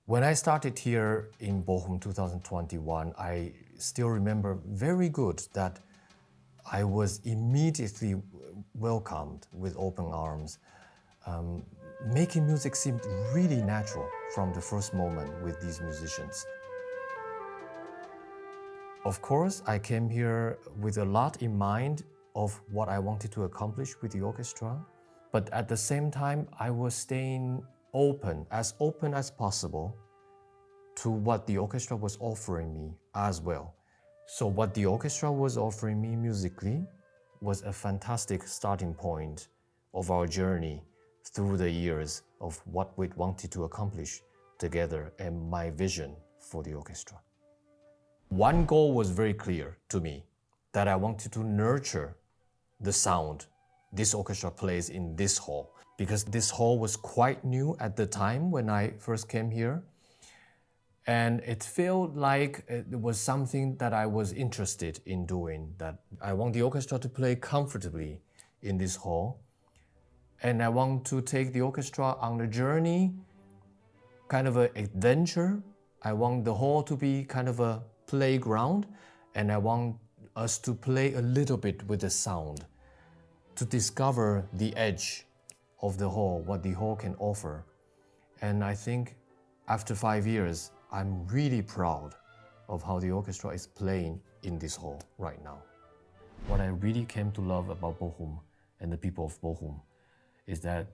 When I started here in Bochum 2021, I still remember very good that I was immediately welcomed with open arms. Making music seemed really natural from the first moment with these musicians. Of course, I came here with a lot in mind of what I wanted to accomplish with the orchestra, but at the same time, I was staying open as possible to what the orchestra was offering me as well. So what the orchestra was offering me musically was a fantastic starting point of our journey through the years of what we wanted to accomplish together and my vision for the orchestra. One goal was very clear to me, that I wanted to nurture the sound this orchestra plays in this hall, because this hall was quite new at the time when I first came here. And it felt like it was something that I was interested in doing, that I want the orchestra to play comfortably in this hall. And I want to take the orchestra on a journey, kind of an adventure. I want the hall to be kind of a playground, and I want us to play a little bit with the sound, to discover the edge of the hall, what the hall can offer. And I think after 5 years, I'm really proud of how the orchestra is playing in this hall right now. What I really came to love about Bochum and the people of Bochum is that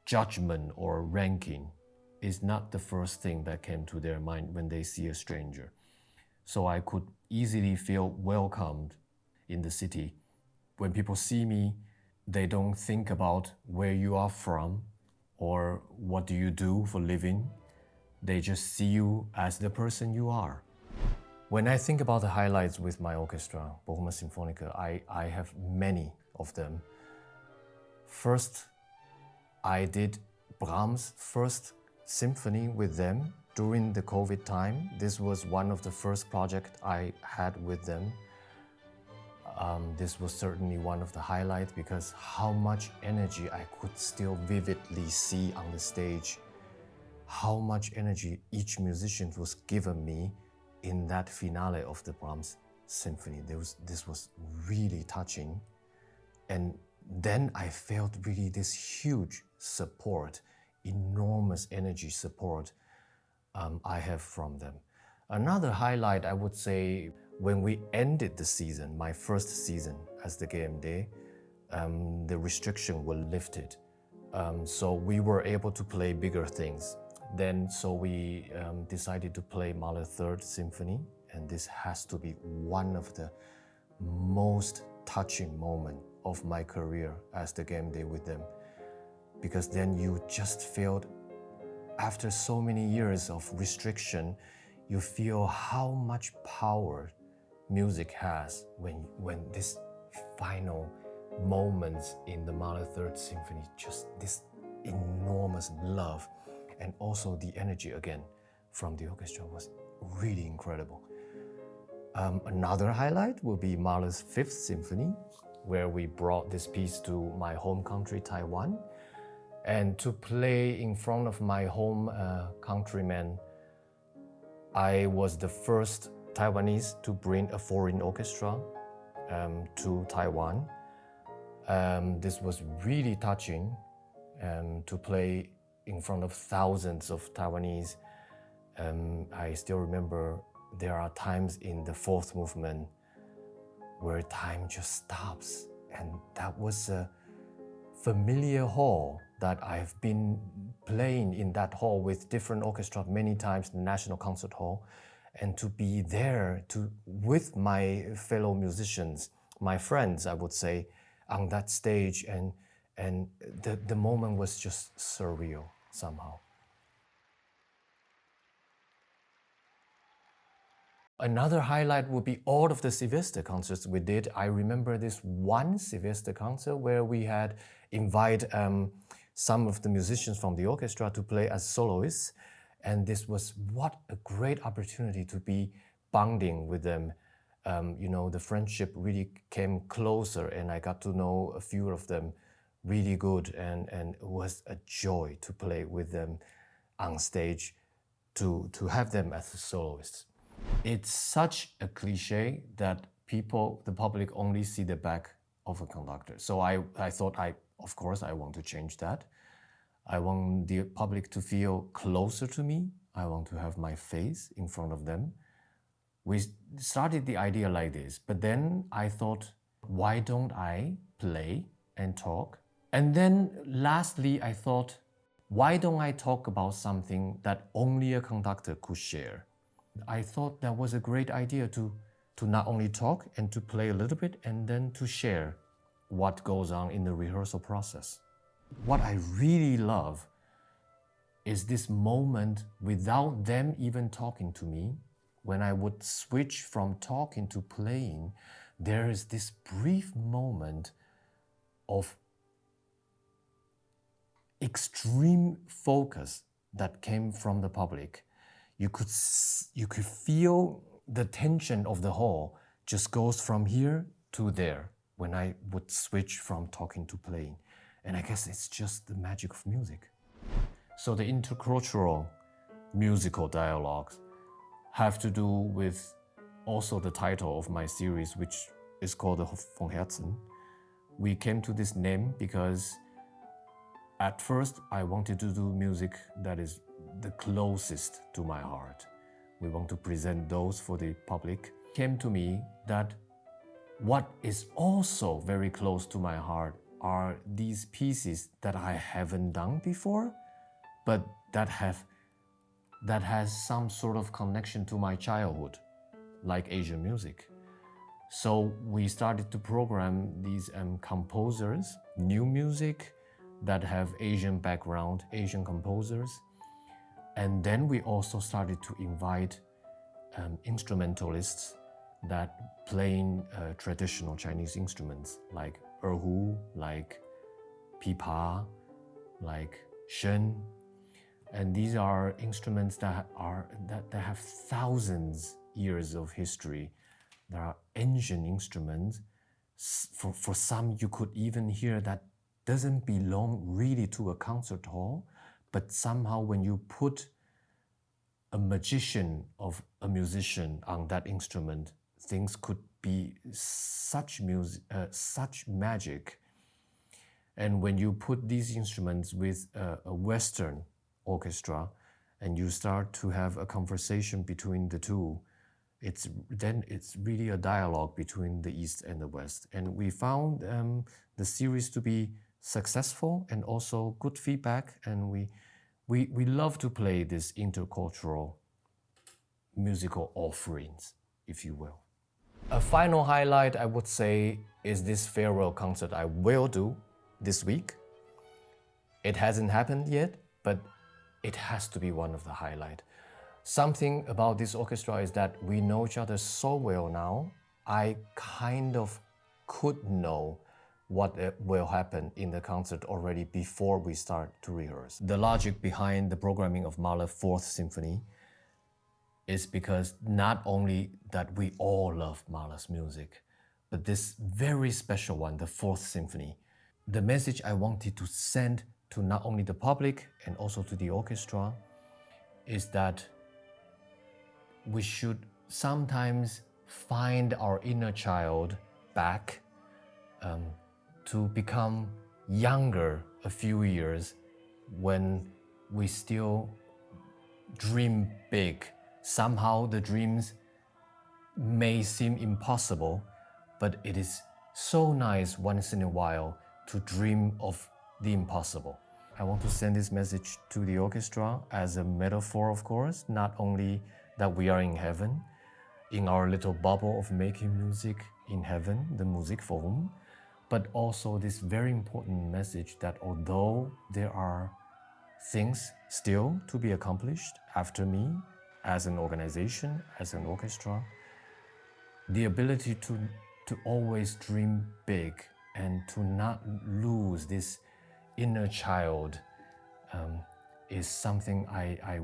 judgment or ranking is not the first thing that came to their mind when they see a stranger. So I could easily feel welcomed in the city. When people see me, they don't think about where you are from or what do you do for living. They just see you as the person you are. When I think about the highlights with my orchestra, Bochumer Symphoniker, I have many of them. First, I did Brahms' first symphony with them during the COVID time. This was one of the first projects I had with them. This was certainly one of the highlights because how much energy I could still vividly see on the stage. How much energy each musician was given me in that finale of the Brahms symphony. This was really touching. And then I felt really this huge support, enormous energy support I have from them. Another highlight, I would say, when we ended the season, my first season as the GMD, the restriction was lifted. So we were able to play bigger things. So we decided to play Mahler Third Symphony, and this has to be one of the most touching moments of my career as the game day with them. Because then you just felt, after so many years of restriction, you feel how much power music has when this final moments in the Mahler Third Symphony, just this enormous love. And also the energy again from the orchestra was really incredible. Another highlight will be Mahler's Fifth Symphony, where we brought this piece to my home country, Taiwan. And to play in front of my home countrymen, I was the first Taiwanese to bring a foreign orchestra to Taiwan. This was really touching to play in front of thousands of Taiwanese. I still remember there are times in the fourth movement where time just stops. And that was a familiar hall that I've been playing in that hall with different orchestra many times, the National Concert Hall. And to be there with my fellow musicians, my friends, I would say, on that stage, and the moment was just surreal somehow. Another highlight would be all of the Silvester concerts we did. I remember this one Silvester concert where we had invited some of the musicians from the orchestra to play as soloists. And this was what a great opportunity to be bonding with them. The friendship really came closer, and I got to know a few of them really good, and it was a joy to play with them on stage to have them as soloists. It's such a cliche that the public only see the back of a conductor. So I thought, of course, I want to change that. I want the public to feel closer to me. I want to have my face in front of them. We started the idea like this, but then I thought, why don't I play and talk? And then lastly, I thought, why don't I talk about something that only a conductor could share? I thought that was a great idea to not only talk and to play a little bit and then to share what goes on in the rehearsal process. What I really love is this moment without them even talking to me. When I would switch from talking to playing, there is this brief moment of extreme focus that came from the public. You could feel the tension of the hall just goes from here to there when I would switch from talking to playing. And I guess it's just the magic of music. So the intercultural musical dialogues have to do with also the title of my series, which is called Von Herzen. We came to this name because at first I wanted to do music that is the closest to my heart. We want to present those for the public. It came to me that what is also very close to my heart are these pieces that I haven't done before, but that has some sort of connection to my childhood, like Asian music. So we started to program these composers, new music that have Asian background, Asian composers. And then we also started to invite instrumentalists that playing traditional Chinese instruments like erhu, like pipa, like shen. And these are instruments that have thousands years of history. There are ancient instruments. For some, you could even hear that doesn't belong really to a concert hall, but somehow when you put a magician of a musician on that instrument, things could be such magic. And when you put these instruments with a Western orchestra and you start to have a conversation between the two, it's really a dialogue between the East and the West. And we found the series to be successful and also good feedback. And we love to play this intercultural musical offerings, if you will. A final highlight, I would say, is this farewell concert I will do this week. It hasn't happened yet, but it has to be one of the highlights. Something about this orchestra is that we know each other so well now. I kind of could know what will happen in the concert already before we start to rehearse. The logic behind the programming of Mahler's Fourth Symphony is because not only that we all love Mahler's music, but this very special one, the Fourth Symphony. The message I wanted to send to not only the public and also to the orchestra is that we should sometimes find our inner child back, to become younger a few years when we still dream big. Somehow the dreams may seem impossible, but it is so nice once in a while to dream of the impossible. I want to send this message to the orchestra as a metaphor, of course, not only that we are in heaven, in our little bubble of making music in heaven, the Musikforum, but also this very important message that although there are things still to be accomplished after me, as an organization, as an orchestra, the ability to always dream big and to not lose this inner child is something I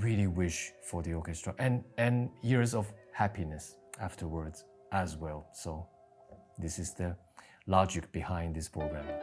really wish for the orchestra, and years of happiness afterwards as well. So this is the logic behind this programming.